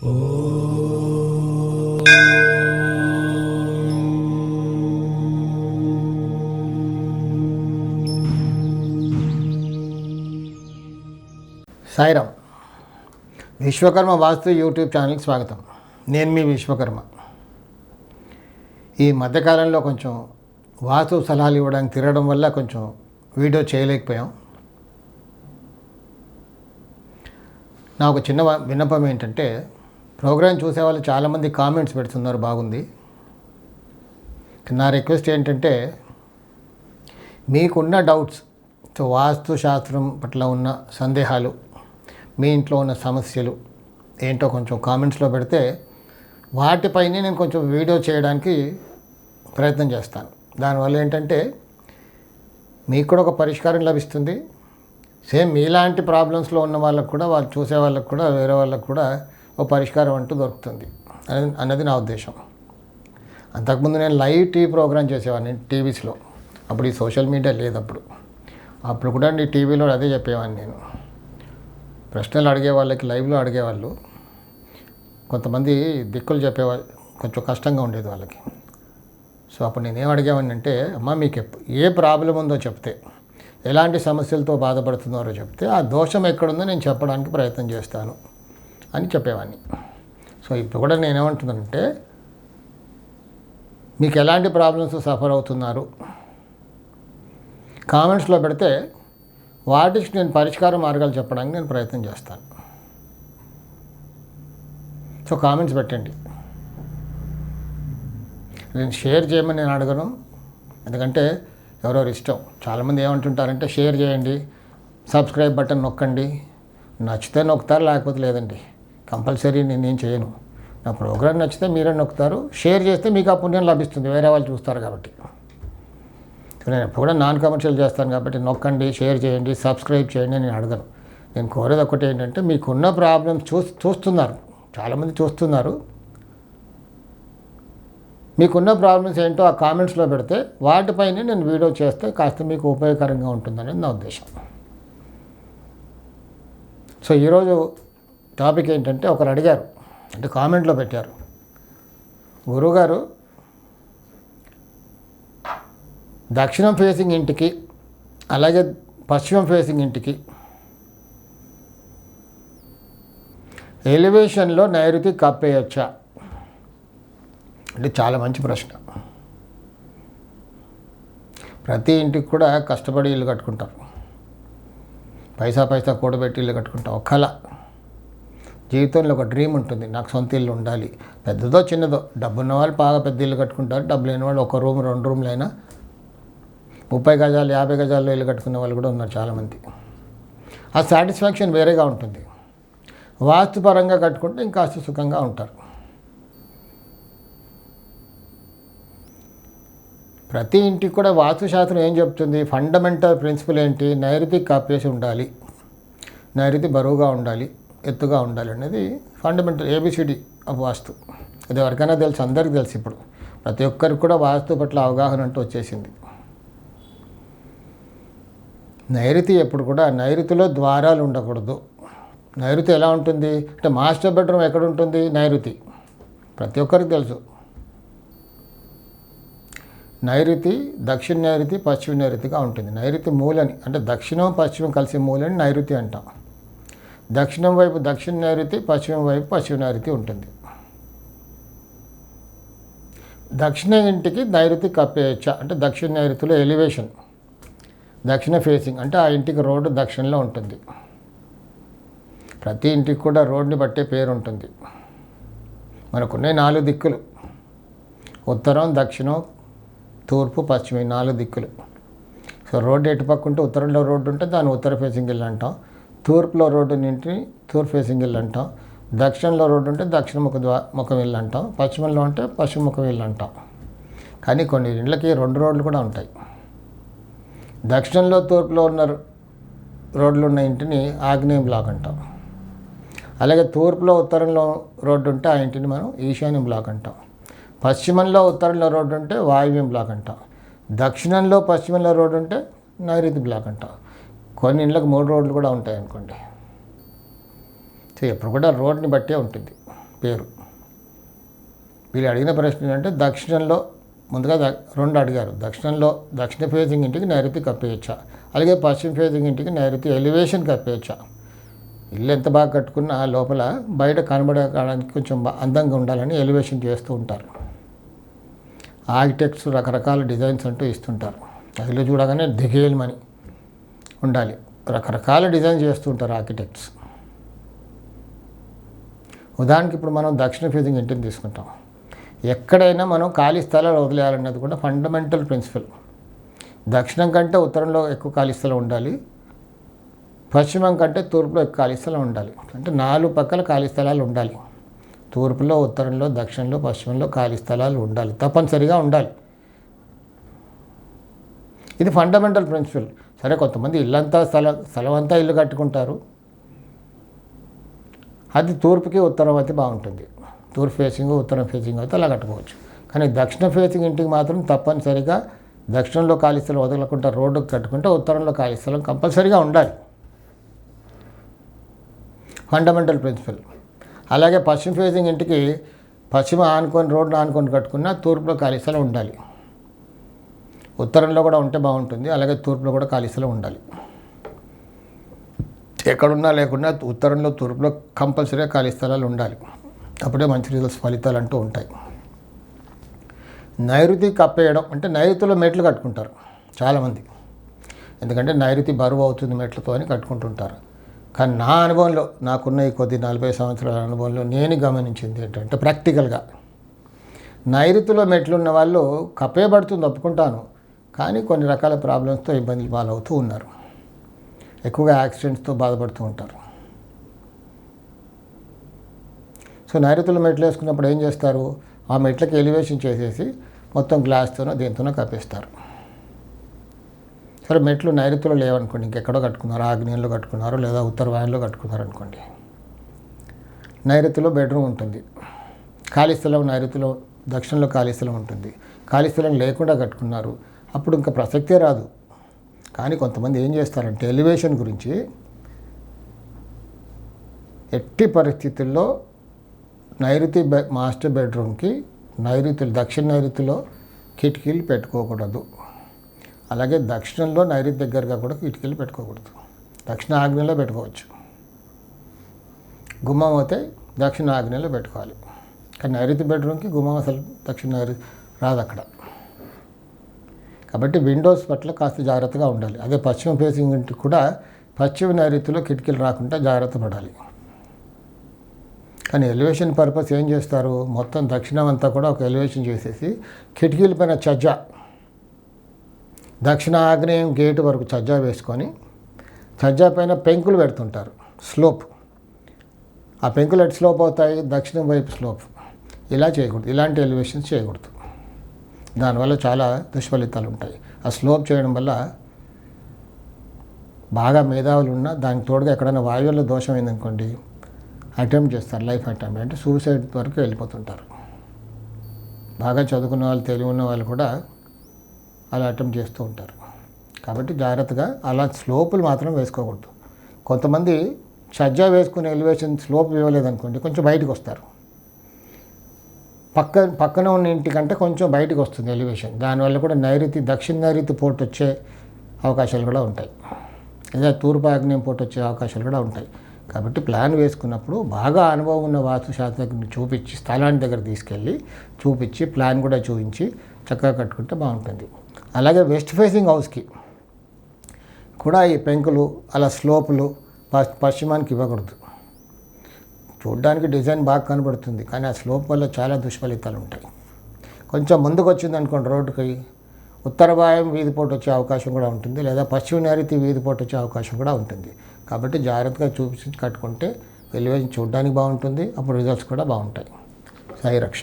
సాయిరామ్. విశ్వకర్మ వాస్తు YouTube ఛానల్కి స్వాగతం. నేను మీ విశ్వకర్మ. ఈ మధ్యకాలంలో కొంచెం వాస్తు సలహాలు ఇవ్వడానికి తిరగడం వల్ల కొంచెం వీడియో చేయలేకపోయాం. నా ఒక చిన్న విన్నపం ఏంటంటే, ప్రోగ్రాం చూసే వాళ్ళు చాలామంది కామెంట్స్ పెడుతున్నారు, బాగుంది. నా రిక్వెస్ట్ ఏంటంటే, మీకున్న డౌట్స్, వాస్తు శాస్త్రం పట్ల ఉన్న సందేహాలు, మీ ఇంట్లో ఉన్న సమస్యలు ఏంటో కొంచెం కామెంట్స్లో పెడితే వాటిపైనే నేను కొంచెం వీడియో చేయడానికి ప్రయత్నం చేస్తాను. దానివల్ల ఏంటంటే మీకు కూడా ఒక పరిష్కారం లభిస్తుంది. సేమ్ మీలాంటి ప్రాబ్లమ్స్లో ఉన్న వాళ్ళకు కూడా, వాళ్ళు చూసే వాళ్ళకు కూడా, వేరే వాళ్ళకు కూడా ఒక పరిష్కారం అంటూ దొరుకుతుంది అన్నది నా ఉద్దేశం. అంతకుముందు నేను లైవ్ టీవీ ప్రోగ్రాం చేసేవాడిని టీవీస్లో. అప్పుడు ఈ సోషల్ మీడియా లేదు. అప్పుడు కూడా ఈ టీవీలో అదే చెప్పేవాడిని. నేను ప్రశ్నలు అడిగే వాళ్ళకి లైవ్లో అడిగేవాళ్ళు. కొంతమంది దిక్కులు చెప్పేవాళ్ళు, కొంచెం కష్టంగా ఉండేది వాళ్ళకి. సో అప్పుడు నేనేం అడిగేవాడిని అంటే, అమ్మ మీకు ఏ ప్రాబ్లం ఉందో చెప్తే, ఎలాంటి సమస్యలతో బాధపడుతున్నారో చెప్తే, ఆ దోషం ఎక్కడుందో నేను చెప్పడానికి ప్రయత్నం చేస్తాను అని చెప్పేవాడిని. సో ఇప్పుడు కూడా నేనేమంటున్నానంటే, మీకు ఎలాంటి ప్రాబ్లమ్స్ సఫర్ అవుతున్నారు కామెంట్స్లో పెడితే వాటికి నేను పరిష్కార మార్గాలు చెప్పడానికి నేను ప్రయత్నం చేస్తాను. సో కామెంట్స్ పెట్టండి. నేను షేర్ చేయమని నేను అడగను, ఎందుకంటే ఎవరెవరు ఇష్టం. చాలామంది ఏమంటుంటారంటే, షేర్ చేయండి, సబ్స్క్రైబ్ బటన్ నొక్కండి, నచ్చితే నొక్కుతారు, లేకపోతే లేదండి. కంపల్సరీ నేనేం చేయను. నా ప్రోగ్రామ్ నచ్చితే మీరే నొక్కుతారు, షేర్ చేస్తే మీకు ఆ పుణ్యం లభిస్తుంది, వేరే వాళ్ళు చూస్తారు కాబట్టి. నేను ఎప్పుడు కూడా నాన్ కమర్షియల్ చేస్తాను కాబట్టి నొక్కండి, షేర్ చేయండి, సబ్స్క్రైబ్ చేయండి నేను అడగను. నేను కోరేది ఒకటి ఏంటంటే, మీకున్న ప్రాబ్లమ్స్ చూస్తున్నారు, చాలామంది చూస్తున్నారు. మీకున్న ప్రాబ్లమ్స్ ఏంటో ఆ కామెంట్స్లో పెడితే వాటిపైనే నేను వీడియో చేస్తే కాస్త మీకు ఉపయోగకరంగా ఉంటుందనేది నా ఉద్దేశం. సో ఈరోజు టాపిక్ ఏంటంటే, ఒకరు అడిగారు, అంటే కామెంట్లో పెట్టారు, గురువుగారు దక్షిణం ఫేసింగ్ ఇంటికి అలాగే పశ్చిమం ఫేసింగ్ ఇంటికి ఎలివేషన్లో నైరుతి కప్పేయచ్చా అంటే చాలా మంచి ప్రశ్న. ప్రతి ఇంటికి కూడా కష్టపడి ఇల్లు కట్టుకుంటారు, పైసా కూడబెట్టి ఇల్లు కట్టుకుంటాం. ఒక కళ, జీవితంలో ఒక డ్రీమ్ ఉంటుంది, నాకు సొంత ఇల్లు ఉండాలి. పెద్దదో చిన్నదో, డబ్బున్న వాళ్ళు బాగా పెద్ద ఇల్లు కట్టుకుంటారు, డబ్బు లేని వాళ్ళు ఒక రూమ్ 2 రూమ్లు అయినా 30 గజాలు 50 గజాల్లో ఇల్లు కట్టుకునే వాళ్ళు కూడా ఉన్నారు చాలామంది. ఆ సాటిస్ఫాక్షన్ వేరేగా ఉంటుంది. వాస్తుపరంగా కట్టుకుంటే ఇంకాస్త సుఖంగా ఉంటారు. ప్రతి ఇంటికి కూడా వాస్తుశాస్త్రం ఏం చెప్తుంది, ఫండమెంటల్ ప్రిన్సిపల్ ఏంటి, నైరుతి కప్పేసి ఉండాలి, నైరుతి బరువుగా ఉండాలి, ఎత్తుగా ఉండాలి అనేది ఫండమెంటల్ ఏబిసిడి ఆఫ్ వాస్తు. అది ఎవరికైనా తెలుసు, అందరికీ తెలుసు. ఇప్పుడు ప్రతి ఒక్కరికి కూడా వాస్తు పట్ల అవగాహన అంటూ వచ్చేసింది. నైరుతి ఎప్పుడు కూడా, నైరుతిలో ద్వారాలు ఉండకూడదు. నైరుతి ఎలా ఉంటుంది అంటే, మాస్టర్ బెడ్రూమ్ ఎక్కడ ఉంటుంది, నైరుతి. ప్రతి ఒక్కరికి తెలుసు. నైరుతి దక్షిణ నైరుతి పశ్చిమ నైరుతిగా ఉంటుంది. నైరుతి మూలని అంటే దక్షిణం పశ్చిమం కలిసి మూలని నైరుతి అంటాం. దక్షిణం వైపు దక్షిణ నైరుతి, పశ్చిమం వైపు పశ్చిమ నైరుతి ఉంటుంది. దక్షిణ ఇంటికి నైరుతి కప్పేయచ్చా అంటే, దక్షిణ నైరుతిలో ఎలివేషన్, దక్షిణ ఫేసింగ్ అంటే ఆ ఇంటికి రోడ్డు దక్షిణలో ఉంటుంది. ప్రతి ఇంటికి కూడా రోడ్ని బట్టే పేరు ఉంటుంది. మనకున్న 4 దిక్కులు, ఉత్తరం, దక్షిణం, తూర్పు, పశ్చిమ, 4 దిక్కులు. సో రోడ్డు ఎటుపక్క ఉంటే, ఉత్తరంలో రోడ్డు ఉంటే దాన్ని ఉత్తర ఫేసింగ్ ఇల్లు అంటాం, తూర్పులో రోడ్డు నింటి తూర్పు ఫేసింగ్ ఇల్లు అంటాం, దక్షిణంలో రోడ్డు ఉంటే దక్షిణ ముఖం ఇల్లు అంటాం, పశ్చిమంలో ఉంటే పశ్చిమ ముఖం ఇల్లు అంటాం. కానీ కొన్ని ఇళ్ళకి 2 రోడ్లు కూడా ఉంటాయి. దక్షిణంలో తూర్పులో ఉన్న రోడ్లు ఉన్న ఇంటిని ఆగ్నేయం బ్లాక్ అంటాం. అలాగే తూర్పులో ఉత్తరంలో రోడ్డు ఉంటే ఆ ఇంటిని మనం ఈశాన్యం బ్లాక్ అంటాం. పశ్చిమంలో ఉత్తరంలో రోడ్డు ఉంటే వాయువ్యం బ్లాక్ అంటాం. దక్షిణంలో పశ్చిమంలో రోడ్డు ఉంటే నైరుతి బ్లాక్ అంటాం. కొన్ని ఇళ్ళకి 3 రోడ్లు కూడా ఉంటాయి అనుకోండి. సో ఎప్పుడు కూడా రోడ్ని బట్టే ఉంటుంది. పేరు. వీళ్ళు అడిగిన ప్రశ్న ఏంటంటే దక్షిణంలో ముందుగా 2 అడిగారు. దక్షిణ ఫేసింగ్ ఇంటికి నైరుతి కప్పేయచ్చా, అలాగే పశ్చిమ ఫేసింగ్ ఇంటికి నైరుతి ఎలివేషన్ కప్పేయచ్చా. ఇల్లు ఎంత బాగా కట్టుకున్నా లోపల బయట కనబడడానికి కొంచెం అందంగా ఉండాలని ఎలివేషన్ చేస్తూ ఉంటారు. ఆర్కిటెక్ట్స్ రకరకాల డిజైన్స్ అంటూ ఇస్తుంటారు. ఇల్లు చూడగానే దిగేయమని ఉండాలి, రకరకాల డిజైన్ చేస్తుంటారు ఆర్కిటెక్ట్స్. ఉదాహరణకి ఇప్పుడు మనం దక్షిణ ఫేసింగ్ ఇంటిని తీసుకుంటాం. ఎక్కడైనా మనం ఖాళీ స్థలాలు వదిలేయాలన్నది కూడా ఫండమెంటల్ ప్రిన్సిపల్. దక్షిణం కంటే ఉత్తరంలో ఎక్కువ ఖాళీ స్థలం ఉండాలి, పశ్చిమం కంటే తూర్పులో ఎక్కువ ఖాళీ స్థలం ఉండాలి. అంటే 4 పక్కల ఖాళీ స్థలాలు ఉండాలి. తూర్పులో, ఉత్తరంలో, దక్షిణంలో, పశ్చిమంలో ఖాళీ స్థలాలు ఉండాలి, తప్పనిసరిగా ఉండాలి. ఇది ఫండమెంటల్ ప్రిన్సిపల్. సరే, కొంతమంది స్థలం అంతా ఇల్లు కట్టుకుంటారు, అది తూర్పుకి ఉత్తరం అయితే బాగుంటుంది. తూర్పు ఫేసింగ్ ఉత్తరం ఫేసింగ్ అయితే అలా కట్టుకోవచ్చు. కానీ దక్షిణ ఫేసింగ్ ఇంటికి మాత్రం తప్పనిసరిగా దక్షిణంలో ఖాళీ స్థలం వదలకుండా రోడ్డుకు కట్టుకుంటే ఉత్తరంలో ఖాళీ స్థలం కంపల్సరీగా ఉండాలి, ఫండమెంటల్ ప్రిన్సిపల్. అలాగే పశ్చిమ ఫేసింగ్ ఇంటికి పశ్చిమ రోడ్డు ఆనుకొని కట్టుకున్నా తూర్పులో ఖాళీ స్థలం ఉండాలి. ఉత్తరంలో కూడా ఉంటే బాగుంటుంది, అలాగే తూర్పులో కూడా ఖాళీ స్థలం ఉండాలి. ఎక్కడున్నా లేకున్నా ఉత్తరంలో, తూర్పులో కంపల్సరీగా ఖాళీ స్థలాలు ఉండాలి. అప్పుడే మంచి రిజల్ట్స్, ఫలితాలు అంటూ ఉంటాయి. నైరుతి కప్పేయడం అంటే నైరుతిలో మెట్లు కట్టుకుంటారు చాలామంది. ఎందుకంటే నైరుతి బరువు అవుతుంది మెట్లతో అని కట్టుకుంటుంటారు. కానీ నా అనుభవంలో, నాకున్న ఈ కొద్ది 40 సంవత్సరాల అనుభవంలో నేను గమనించింది ఏంటంటే ప్రాక్టికల్గా నైరుతిలో మెట్లు ఉన్న వాళ్ళు కప్పేయబడుతుంది ఒప్పుకుంటాను, కానీ కొన్ని రకాల ప్రాబ్లమ్స్తో ఇబ్బందులు పాలవుతూ ఉన్నారు. ఎక్కువగా యాక్సిడెంట్స్తో బాధపడుతూ ఉంటారు. సో నైరుతిలో మెట్లు వేసుకున్నప్పుడు ఏం చేస్తారు, ఆ మెట్లకి ఎలివేషన్ చేసేసి మొత్తం గ్లాస్తోనో దేంతోనో కప్పేస్తారు. సరే, మెట్లు నైరుతిలో లేవనుకోండి, ఇంకెక్కడో కట్టుకున్నారు, ఆగ్నేయంలో కట్టుకున్నారు, లేదా ఉత్తర వాయుల్లో కట్టుకున్నారు అనుకోండి. నైరుతిలో బెడ్రూమ్ ఉంటుంది, ఖాళీ స్థలం నైరుతిలో, దక్షిణంలో ఖాళీ స్థలం ఉంటుంది. ఖాళీ స్థలం లేకుండా కట్టుకున్నారు, అప్పుడు ఇంకా ప్రసక్తే రాదు. కానీ కొంతమంది ఏం చేస్తారంటే ఎలివేషన్ గురించి ఎట్టి పరిస్థితుల్లో నైరుతి మాస్టర్ బెడ్రూమ్కి దక్షిణ నైరుతిలో కిటికీలు పెట్టుకోకూడదు. అలాగే దక్షిణంలో నైరుతి దగ్గరగా కూడా కిటికీలు పెట్టుకోకూడదు. దక్షిణ ఆగ్నేయంలో పెట్టుకోవచ్చు, గుమ్మం అయితే దక్షిణ ఆగ్నేయంలో పెట్టుకోవాలి. కానీ నైరుతి బెడ్రూమ్కి గుమ్మం అసలు దక్షిణ నైరుతి రాదు అక్కడ. కాబట్టి విండోస్ పట్ల కాస్త జాగ్రత్తగా ఉండాలి. అదే పశ్చిమ ఫేసింగ్ ఇంటికి కూడా పశ్చిమ నైరుతిలో కిటికీలు రాకుండా జాగ్రత్త పడాలి. కానీ ఎలివేషన్ పర్పస్ ఏం చేస్తారు, మొత్తం దక్షిణం అంతా కూడా ఒక ఎలివేషన్ చేసేసి కిటికీల పైన ఛజ్జా, దక్షిణ ఆగ్నేయం గేటు వరకు ఛజ్జా వేసుకొని ఛజ్జా పైన పెంకులు పెడుతుంటారు, స్లోప్. ఆ పెంకులు ఎటు స్లోప్ అవుతాయి, దక్షిణం వైపు స్లోప్. ఇలా చేయకూడదు, ఇలాంటి ఎలివేషన్స్ చేయకూడదు. దానివల్ల చాలా దుష్ఫలితాలు ఉంటాయి. ఆ స్లోప్ చేయడం వల్ల బాగా మేధావులు ఉన్నా దానికి తోడుగా ఎక్కడైనా వాయువుల్లో దోషం అయిందనుకోండి, అటెంప్ట్ చేస్తారు, లైఫ్ అటెంప్ట్ అంటే సూసైడ్ వరకు వెళ్ళిపోతుంటారు. బాగా చదువుకున్న వాళ్ళు, తెలివి ఉన్న వాళ్ళు కూడా అలా అటెంప్ట్ చేస్తూ ఉంటారు. కాబట్టి జాగ్రత్తగా అలా స్లోపులు మాత్రం వేసుకోకూడదు. కొంతమంది ఛజ్జా వేసుకునే ఎలివేషన్ స్లోప్ ఇవ్వలేదనుకోండి, కొంచెం బయటకు వస్తారు, పక్కన ఉన్న ఇంటికంటే కొంచెం బయటకు వస్తుంది ఎలివేషన్. దానివల్ల కూడా దక్షిణ నైరుతి పోటు వచ్చే అవకాశాలు కూడా ఉంటాయి, లేదా తూర్పు ఆగ్నేయం పోటు వచ్చే అవకాశాలు కూడా ఉంటాయి. కాబట్టి ప్లాన్ వేసుకున్నప్పుడు బాగా అనుభవం ఉన్న వాస్తు శాస్త్రజ్ఞుని చూపించి, స్థలాన్ని దగ్గర తీసుకెళ్ళి చూపించి, ప్లాన్ కూడా చూపించి చక్కగా కట్టుకుంటే బాగుంటుంది. అలాగే వెస్ట్ ఫేసింగ్ హౌస్కి కూడా ఈ పెంకులు, అలా స్లోపులు పశ్చిమానికి ఇవ్వకూడదు. చూడ్డానికి డిజైన్ బాగా కనబడుతుంది, కానీ ఆ స్లోప్ వల్ల చాలా దుష్ఫలితాలు ఉంటాయి. కొంచెం ముందుకు వచ్చింది అనుకోండి రోడ్డుకి, ఉత్తర వాయం వీధిపోటు వచ్చే అవకాశం కూడా ఉంటుంది, లేదా పశ్చిమ నైరుతి వీధిపోటు వచ్చే అవకాశం కూడా ఉంటుంది. కాబట్టి జాగ్రత్తగా చూపించి కట్టుకుంటే ఎలివేషన్ చూడడానికి బాగుంటుంది, అప్పుడు రిజల్ట్స్ కూడా బాగుంటాయి. సాయి రక్ష.